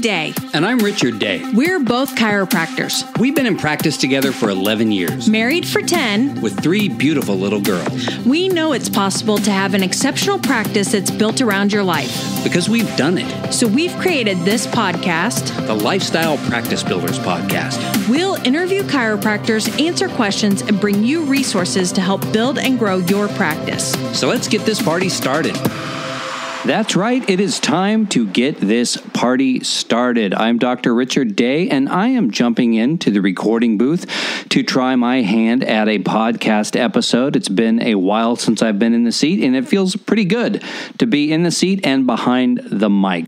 Day. And I'm Richard Day. We're both chiropractors. We've been in practice together for 11 years. Married for 10. With 3 beautiful little girls. We know it's possible to have an exceptional practice that's built around your life. Because we've done it. So we've created this podcast, the Lifestyle Practice Builders Podcast. We'll interview chiropractors, answer questions, and bring you resources to help build and grow your practice. So let's get this party started. That's right. It is time to get this party started. I'm Dr. Richard Day, and I am jumping into the recording booth to try my hand at a podcast episode. It's been a while since I've been in the seat, and it feels pretty good to be in the seat and behind the mic.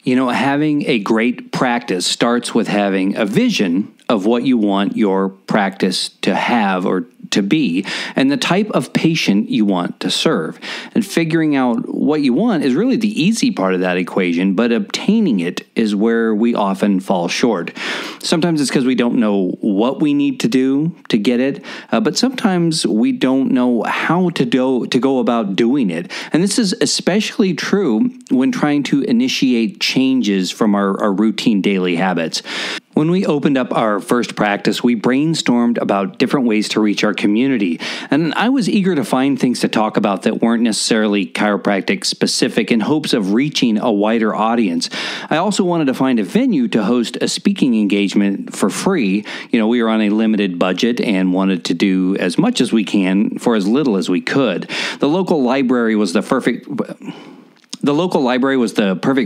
You know, having a great practice starts with having a vision of what you want your practice to have or to be, and the type of patient you want to serve. And figuring out what you want is really the easy part of that equation, but obtaining it is where we often fall short. Sometimes it's because we don't know what we need to do to get it, but sometimes we don't know how to go about doing it. And this is especially true when trying to initiate changes from our routine daily habits. When we opened up our first practice, we brainstormed about different ways to reach our community. And I was eager to find things to talk about that weren't necessarily chiropractic specific in hopes of reaching a wider audience. I also wanted to find a venue to host a speaking engagement for free. You know, we were on a limited budget and wanted to do as much as we can for as little as we could. The local library was the perfect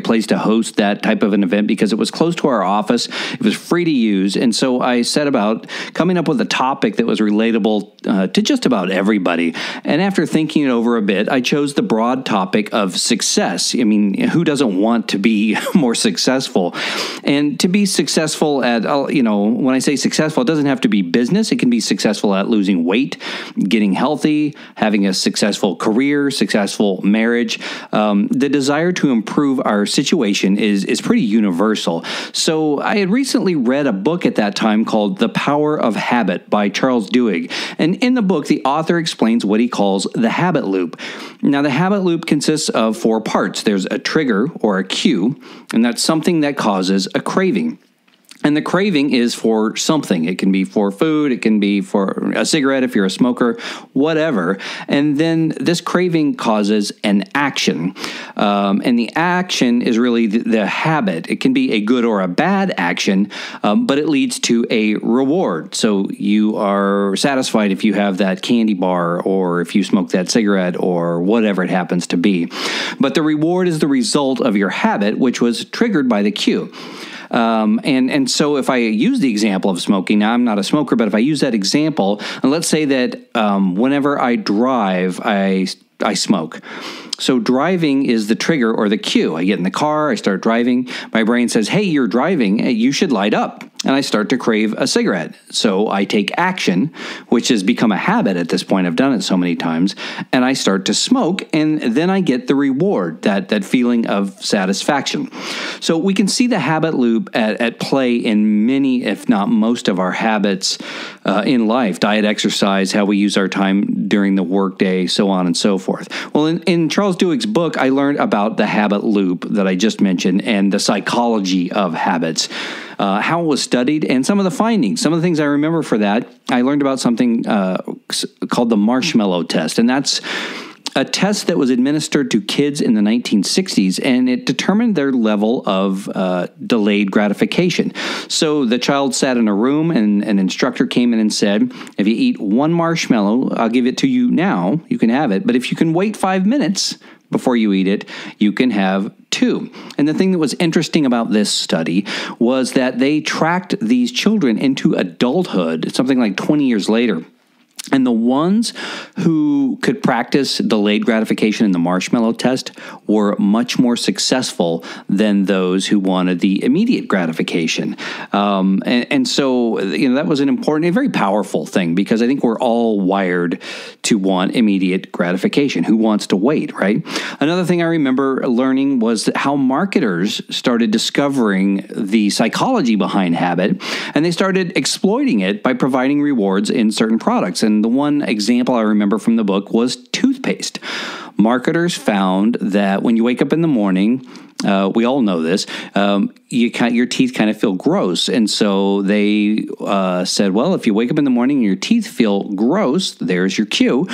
place to host that type of an event because it was close to our office. It was free to use. And so I set about coming up with a topic that was relatable to just about everybody. And after thinking it over a bit, I chose the broad topic of success. I mean, who doesn't want to be more successful? And to be successful at, when I say successful, it doesn't have to be business. It can be successful at losing weight, getting healthy, having a successful career, successful marriage. The desire to improve our situation is pretty universal. So I had recently read a book at that time called The Power of Habit by Charles Duhigg. And in the book, the author explains what he calls the habit loop. Now, the habit loop consists of 4 parts. There's a trigger or a cue, and that's something that causes a craving. And the craving is for something. It can be for food. It can be for a cigarette if you're a smoker, whatever. And then this craving causes an action. And the action is really the habit. It can be a good or a bad action, but it leads to a reward. So you are satisfied if you have that candy bar or if you smoke that cigarette or whatever it happens to be. But the reward is the result of your habit, which was triggered by the cue. And so if I use the example of smoking, now I'm not a smoker, but if I use that example, and let's say that whenever I drive, I smoke. So driving is the trigger or the cue. I get in the car, I start driving. My brain says, hey, you're driving, you should light up. And I start to crave a cigarette. So I take action, which has become a habit at this point. I've done it so many times. And I start to smoke, and then I get the reward, that feeling of satisfaction. So we can see the habit loop at play in many, if not most of our habits in life. Diet, exercise, how we use our time during the workday, so on and so forth. Well, in Charles Duhigg's book, I learned about the habit loop that I just mentioned and the psychology of habits. How it was studied, and some of the findings. Some of the things I remember for that, I learned about something called the Marshmallow Test, and that's a test that was administered to kids in the 1960s, and it determined their level of delayed gratification. So the child sat in a room, and an instructor came in and said, if you eat 1 marshmallow, I'll give it to you now, you can have it, but if you can wait 5 minutes before you eat it, you can have 2. And the thing that was interesting about this study was that they tracked these children into adulthood, something like 20 years later. And the ones who could practice delayed gratification in the marshmallow test were much more successful than those who wanted the immediate gratification. And so, that was an important, a very powerful thing, because I think we're all wired to want immediate gratification. Who wants to wait, right? Another thing I remember learning was how marketers started discovering the psychology behind habit, and they started exploiting it by providing rewards in certain products. And the one example I remember from the book was toothpaste. Marketers found that when you wake up in the morning, we all know this, your teeth kind of feel gross. And so they said, well, if you wake up in the morning and your teeth feel gross, there's your cue.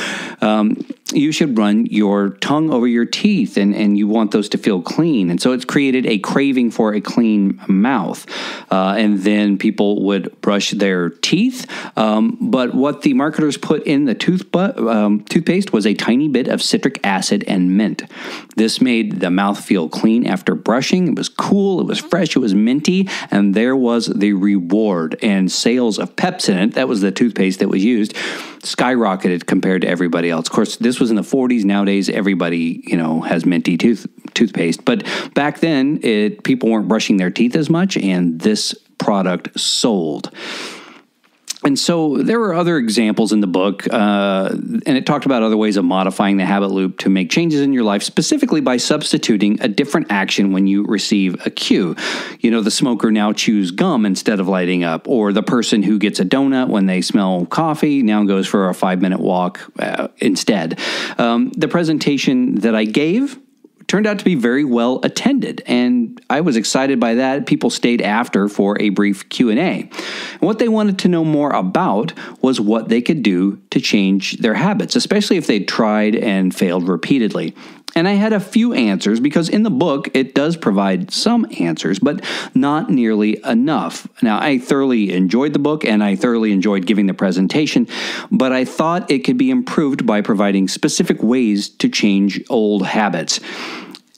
You should run your tongue over your teeth, and you want those to feel clean. And so it's created a craving for a clean mouth. And then people would brush their teeth. But what the marketers put in the toothpaste was a tiny bit of citric acid and mint. This made the mouth feel clean after brushing. It was cool, it was fresh, it was minty, and there was the reward. And sales of Pepsodent, that was the toothpaste that was used, skyrocketed compared to everybody else. Of course, this was in the 40s. Nowadays, everybody, has minty toothpaste. But back then, people weren't brushing their teeth as much, and this product sold. And so there were other examples in the book, and it talked about other ways of modifying the habit loop to make changes in your life, specifically by substituting a different action when you receive a cue. The smoker now chews gum instead of lighting up, or the person who gets a donut when they smell coffee now goes for a 5-minute walk instead. The presentation that I gave turned out to be very well attended, and I was excited by that. People stayed after for a brief Q&A. And what they wanted to know more about was what they could do to change their habits, especially if they'd tried and failed repeatedly. And I had a few answers, because in the book, it does provide some answers, but not nearly enough. Now, I thoroughly enjoyed the book, and I thoroughly enjoyed giving the presentation, but I thought it could be improved by providing specific ways to change old habits.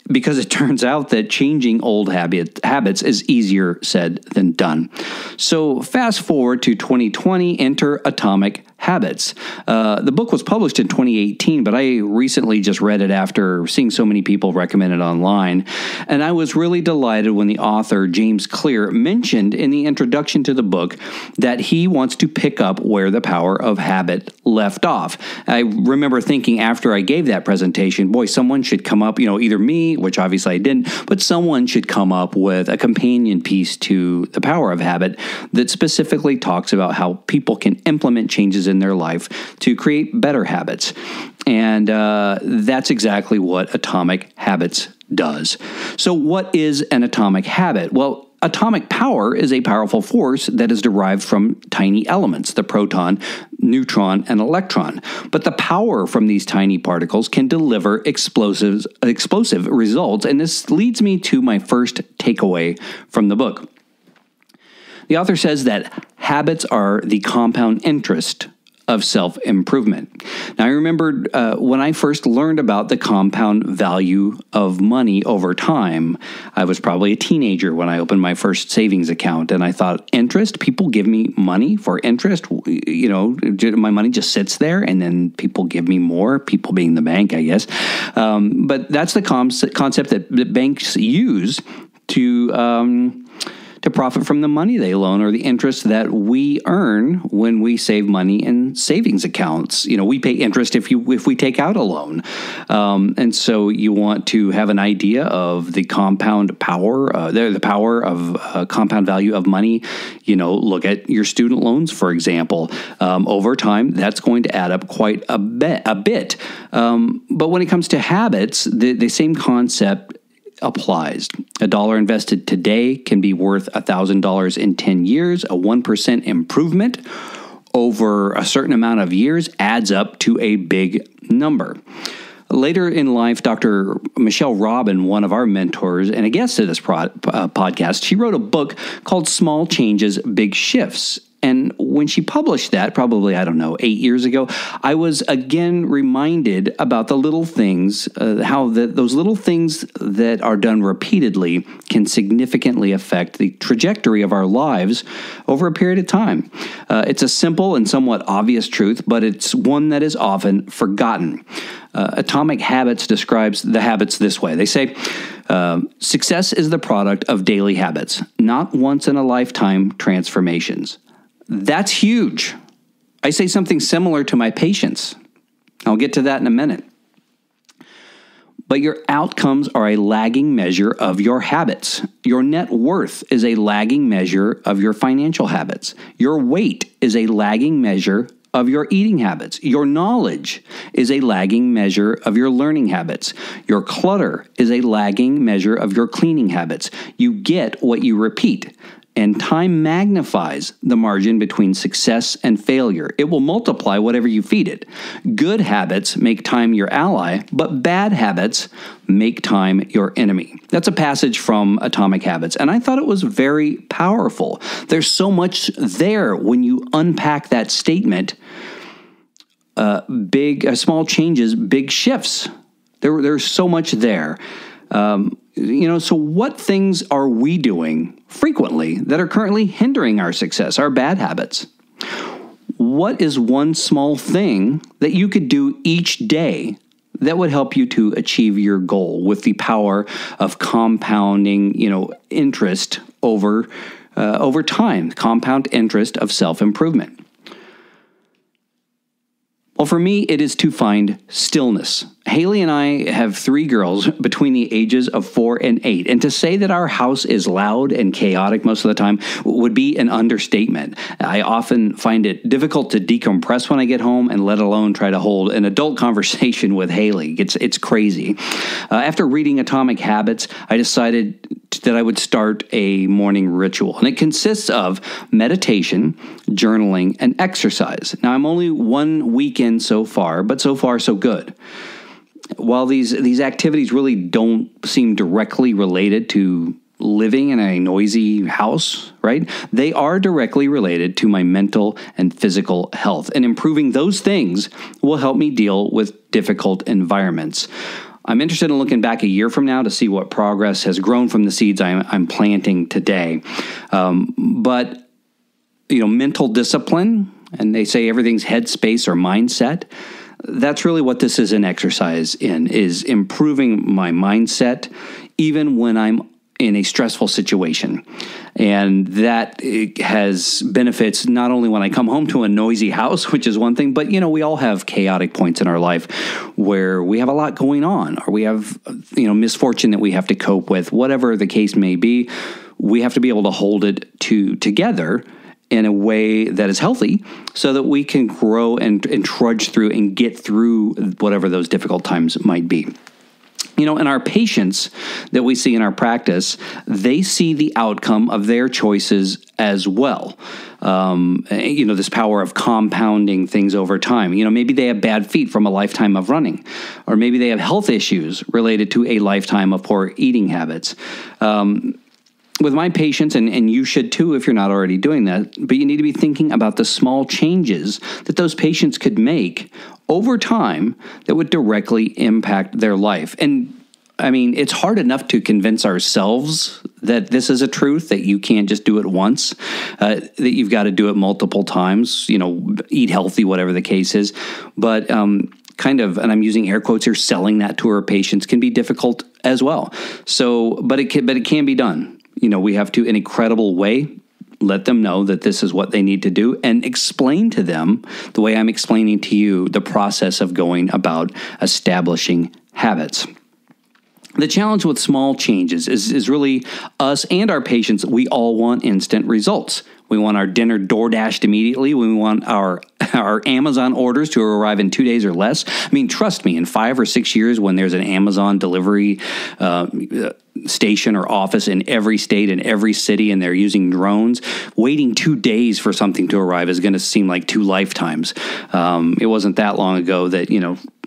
Because it turns out that changing old habits is easier said than done. So fast forward to 2020, enter Atomic Habits. The book was published in 2018, but I recently just read it after seeing so many people recommend it online. And I was really delighted when the author, James Clear, mentioned in the introduction to the book that he wants to pick up where the power of habit left off. I remember thinking after I gave that presentation, boy, someone should come up, either me, which obviously I didn't, but someone should come up with a companion piece to The Power of Habit that specifically talks about how people can implement changes in their life to create better habits. And that's exactly what Atomic Habits does. So what is an atomic habit? Well, atomic power is a powerful force that is derived from tiny elements, the proton, neutron, and electron. But the power from these tiny particles can deliver explosive results, and this leads me to my first takeaway from the book. The author says that habits are the compound interest of self-improvement. Now, I remembered when I first learned about the compound value of money over time. I was probably a teenager when I opened my first savings account, and I thought, interest? People give me money for interest? My money just sits there, and then people give me more, people being the bank, I guess. But that's the concept that banks use to profit from the money they loan, or the interest that we earn when we save money in savings accounts. We pay interest if we take out a loan. And so you want to have an idea of the compound power, the power of compound value of money. Look at your student loans, for example. Over time, that's going to add up quite a bit. But when it comes to habits, the same concept applies. $1 invested today can be worth $1,000 in 10 years. A 1% improvement over a certain amount of years adds up to a big number. Later in life, Dr. Michelle Robin, one of our mentors and a guest to this podcast, she wrote a book called Small Changes, Big Shifts. And when she published that, probably, 8 years ago, I was again reminded about the little things, how those little things that are done repeatedly can significantly affect the trajectory of our lives over a period of time. It's a simple and somewhat obvious truth, but it's one that is often forgotten. Atomic Habits describes the habits this way. They say, success is the product of daily habits, not once-in-a-lifetime transformations. That's huge. I say something similar to my patients. I'll get to that in a minute. But your outcomes are a lagging measure of your habits. Your net worth is a lagging measure of your financial habits. Your weight is a lagging measure of your eating habits. Your knowledge is a lagging measure of your learning habits. Your clutter is a lagging measure of your cleaning habits. You get what you repeat. And time magnifies the margin between success and failure. It will multiply whatever you feed it. Good habits make time your ally, but bad habits make time your enemy. That's a passage from Atomic Habits, and I thought it was very powerful. There's so much there when you unpack that statement. Small changes, big shifts. There's so much there. So what things are we doing frequently that are currently hindering our success, our bad habits? What is one small thing that you could do each day that would help you to achieve your goal with the power of compounding, interest over time, compound interest of self-improvement? Well, for me, it is to find stillness. Haley and I have 3 girls between the ages of 4 and 8, and to say that our house is loud and chaotic most of the time would be an understatement. I often find it difficult to decompress when I get home, and let alone try to hold an adult conversation with Haley. It's crazy. After reading Atomic Habits, I decided that I would start a morning ritual, and it consists of meditation, journaling, and exercise. Now, I'm only 1 week in so far, but so far so good. While these activities really don't seem directly related to living in a noisy house, right? They are directly related to my mental and physical health, and improving those things will help me deal with difficult environments. I'm interested in looking back a year from now to see what progress has grown from the seeds I'm planting today. But mental discipline, and they say everything's headspace or mindset. That's really what this is an exercise in, is improving my mindset even when I'm in a stressful situation. And that has benefits not only when I come home to a noisy house, which is one thing, but we all have chaotic points in our life where we have a lot going on, or we have misfortune that we have to cope with. Whatever the case may be, we have to be able to hold it together in a way that is healthy so that we can grow and trudge through and get through whatever those difficult times might be. And our patients that we see in our practice, they see the outcome of their choices as well. This power of compounding things over time. Maybe they have bad feet from a lifetime of running, or maybe they have health issues related to a lifetime of poor eating habits. With my patients, and you should too if you're not already doing that, but you need to be thinking about the small changes that those patients could make over time that would directly impact their life. And it's hard enough to convince ourselves that this is a truth, that you can't just do it once, that you've got to do it multiple times, eat healthy, whatever the case is. But and I'm using air quotes here, selling that to our patients can be difficult as well. So, but it can be done. We have to, in a credible way, let them know that this is what they need to do, and explain to them the way I'm explaining to you the process of going about establishing habits. The challenge with small changes is really us and our patients. We all want instant results. We want our dinner DoorDashed immediately. We want our Amazon orders to arrive in 2 days or less. Trust me, in 5 or 6 years, when there's an Amazon delivery station or office in every state and every city, and they're using drones, waiting 2 days for something to arrive is going to seem like 2 lifetimes. It wasn't that long ago that,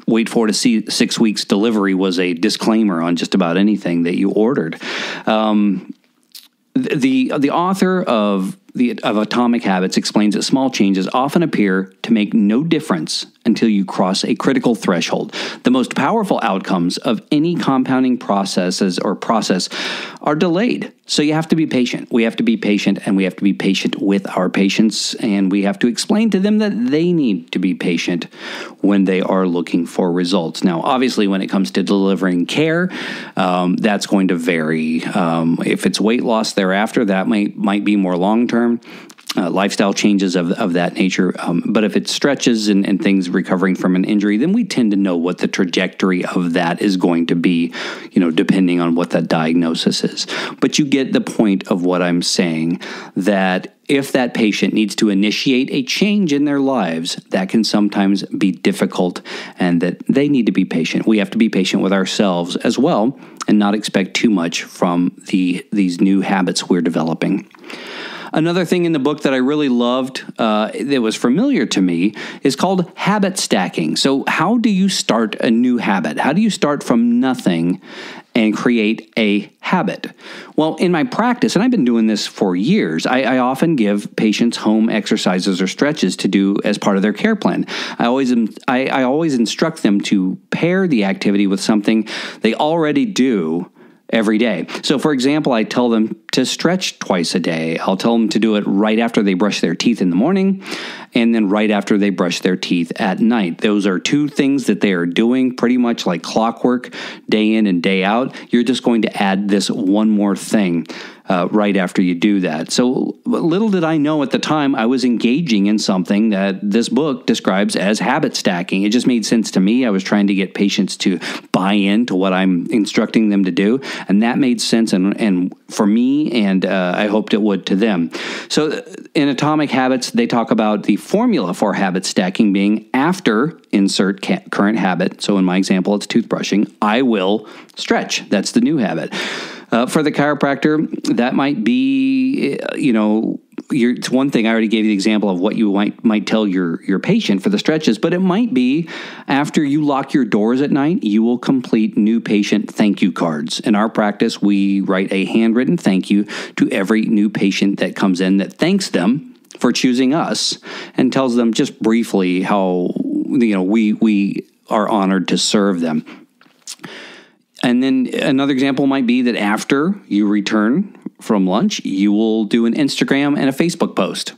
wait 4 to 6 weeks delivery was a disclaimer on just about anything that you ordered. The author of Atomic Habits explains that small changes often appear to make no difference until you cross a critical threshold. The most powerful outcomes of any compounding process are delayed. So you have to be patient. We have to be patient, and we have to be patient with our patients, and we have to explain to them that they need to be patient when they are looking for results. Now, obviously, when it comes to delivering care, that's going to vary. If it's weight loss thereafter, that might be more long-term. Lifestyle changes of that nature. But if it stretches and things recovering from an injury, then we tend to know what the trajectory of that is going to be, depending on what that diagnosis is. But you get the point of what I'm saying, that if that patient needs to initiate a change in their lives, that can sometimes be difficult, and that they need to be patient. We have to be patient with ourselves as well and not expect too much from these new habits we're developing. Another thing in the book that I really loved that was familiar to me is called habit stacking. So how do you start a new habit? How do you start from nothing and create a habit? Well, in my practice, and I've been doing this for years, I often give patients home exercises or stretches to do as part of their care plan. I always instruct them to pair the activity with something they already do every day. So, for example, I tell them to stretch twice a day. I'll tell them to do it right after they brush their teeth in the morning and then right after they brush their teeth at night. Those are two things that they are doing pretty much like clockwork, day in and day out. You're just going to add this one more thing right after you do that. So little did I know at the time I was engaging in something that this book describes as habit stacking. It just made sense to me. I was trying to get patients to buy into what I'm instructing them to do, and that made sense and for me, and I hoped it would to them. So in Atomic Habits, they talk about the formula for habit stacking being after insert current habit. So in my example, it's toothbrushing. I will stretch. That's the new habit. For the chiropractor, that might be, it's one thing. I already gave you the example of what you might tell your patient for the stretches, but it might be after you lock your doors at night, you will complete new patient thank you cards. In our practice, we write a handwritten thank you to every new patient that comes in that thanks them for choosing us and tells them just briefly how, we are honored to serve them. And then another example might be that after you return from lunch, you will do an Instagram and a Facebook post.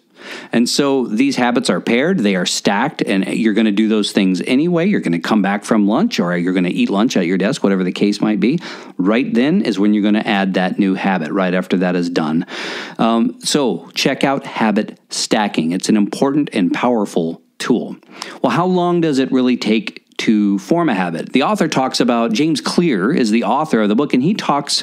And so these habits are paired, they are stacked, and you're going to do those things anyway. You're going to come back from lunch, or you're going to eat lunch at your desk, whatever the case might be. Right then is when you're going to add that new habit, right after that is done. So check out habit stacking. It's an important and powerful tool. Well, how long does it really take to form a habit? The author talks about, James Clear is the author of the book, and he talks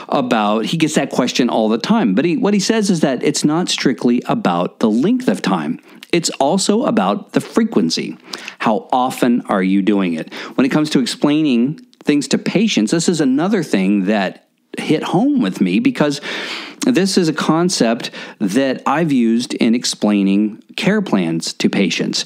about, he gets that question all the time, but what he says is that it's not strictly about the length of time. It's also about the frequency. How often are you doing it? When it comes to explaining things to patients, this is another thing that hit home with me, because this is a concept that I've used in explaining care plans to patients.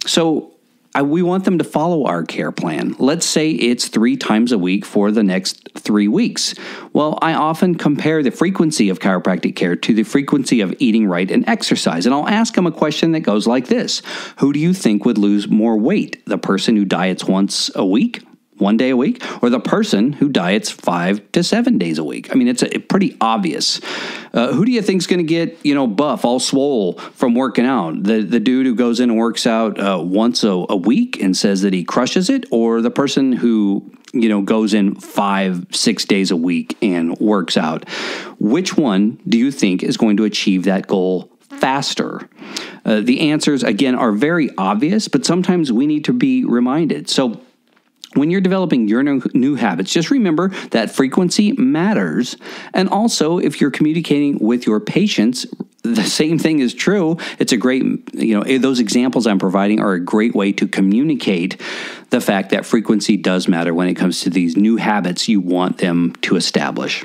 So we want them to follow our care plan. Let's say it's 3 times a week for the next 3 weeks. Well, I often compare the frequency of chiropractic care to the frequency of eating right and exercise. And I'll ask them a question that goes like this: who do you think would lose more weight? The person who diets once a week, 1 day a week, or the person who diets 5 to 7 days a week? I mean, it's pretty obvious. Who do you think is going to get, buff, all swole from working out? The dude who goes in and works out once a week and says that he crushes it, or the person who, goes in 5-6 days a week and works out? Which one do you think is going to achieve that goal faster? The answers, again, are very obvious, but sometimes we need to be reminded. So when you're developing your new habits, just remember that frequency matters. And also, if you're communicating with your patients, the same thing is true. It's a great, those examples I'm providing are a great way to communicate the fact that frequency does matter when it comes to these new habits you want them to establish.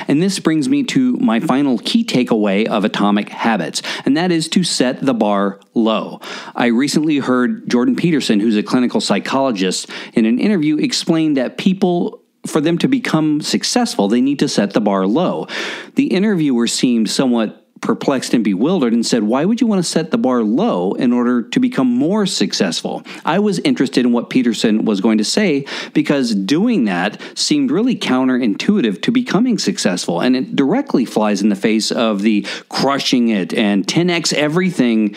And this brings me to my final key takeaway of Atomic Habits, and that is to set the bar low. I recently heard Jordan Peterson, who's a clinical psychologist, in an interview explain that people, for them to become successful, they need to set the bar low. The interviewer seemed somewhat perplexed and bewildered and said, why would you want to set the bar low in order to become more successful? I was interested in what Peterson was going to say, because doing that seemed really counterintuitive to becoming successful, and it directly flies in the face of the crushing it and 10x everything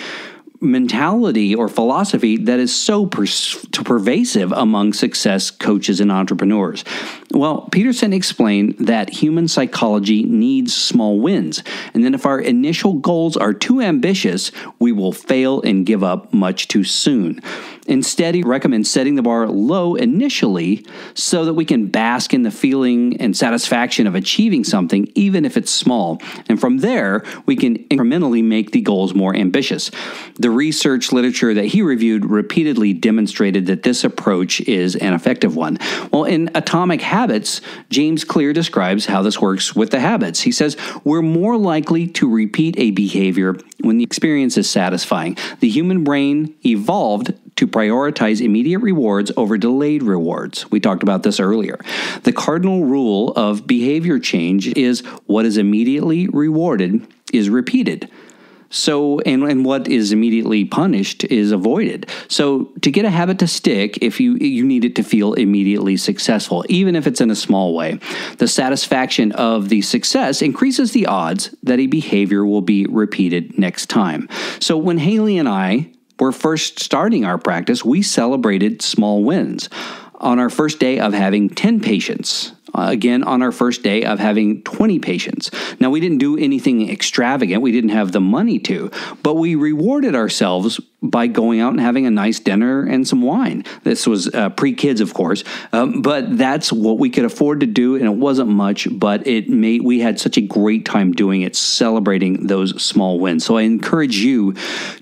mentality or philosophy that is so pervasive among success coaches and entrepreneurs. Well, Peterson explained that human psychology needs small wins, and then if our initial goals are too ambitious, we will fail and give up much too soon. Instead, he recommends setting the bar low initially so that we can bask in the feeling and satisfaction of achieving something, even if it's small. And from there, we can incrementally make the goals more ambitious. The research literature that he reviewed repeatedly demonstrated that this approach is an effective one. Well, in Atomic Habits, James Clear describes how this works with the habits. He says, we're more likely to repeat a behavior when the experience is satisfying. The human brain evolved to prioritize immediate rewards over delayed rewards. We talked about this earlier. The cardinal rule of behavior change is what is immediately rewarded is repeated. So, and what is immediately punished is avoided. So, to get a habit to stick, if you need it to feel immediately successful, even if it's in a small way. The satisfaction of the success increases the odds that a behavior will be repeated next time. So, when Haley and I were first starting our practice, we celebrated small wins. On our first day of having 10 patients, again, on our first day of having 20 patients. Now, we didn't do anything extravagant. We didn't have the money to, but we rewarded ourselves by going out and having a nice dinner and some wine. This was pre-kids, of course, but that's what we could afford to do, and it wasn't much, but we had such a great time doing it, celebrating those small wins. So I encourage you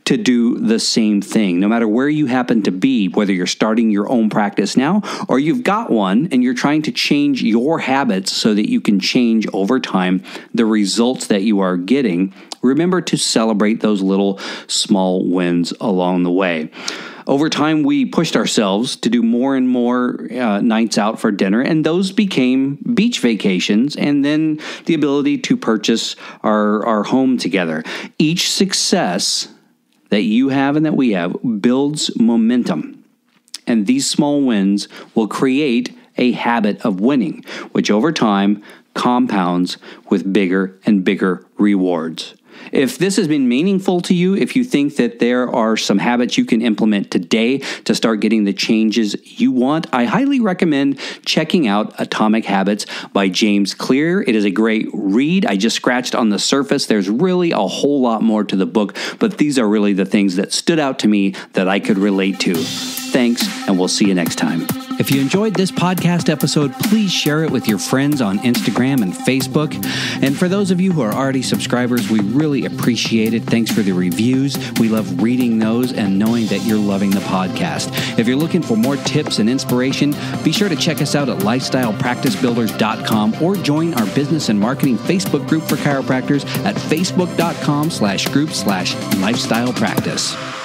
to do the same thing, no matter where you happen to be, whether you're starting your own practice now or you've got one and you're trying to change your habits so that you can change over time the results that you are getting. Remember to celebrate those little small wins along the way. Over time, we pushed ourselves to do more and more nights out for dinner, and those became beach vacations and then the ability to purchase our home together. Each success that you have and that we have builds momentum, and these small wins will create a habit of winning, which over time compounds with bigger and bigger rewards. If this has been meaningful to you, if you think that there are some habits you can implement today to start getting the changes you want, I highly recommend checking out Atomic Habits by James Clear. It is a great read. I just scratched on the surface. There's really a whole lot more to the book, but these are really the things that stood out to me that I could relate to. Thanks, and we'll see you next time. If you enjoyed this podcast episode, please share it with your friends on Instagram and Facebook. And for those of you who are already subscribers, we really appreciate it. Thanks for the reviews. We love reading those and knowing that you're loving the podcast. If you're looking for more tips and inspiration, be sure to check us out at lifestylepracticebuilders.com or join our business and marketing Facebook group for chiropractors at facebook.com/group/lifestylepractice.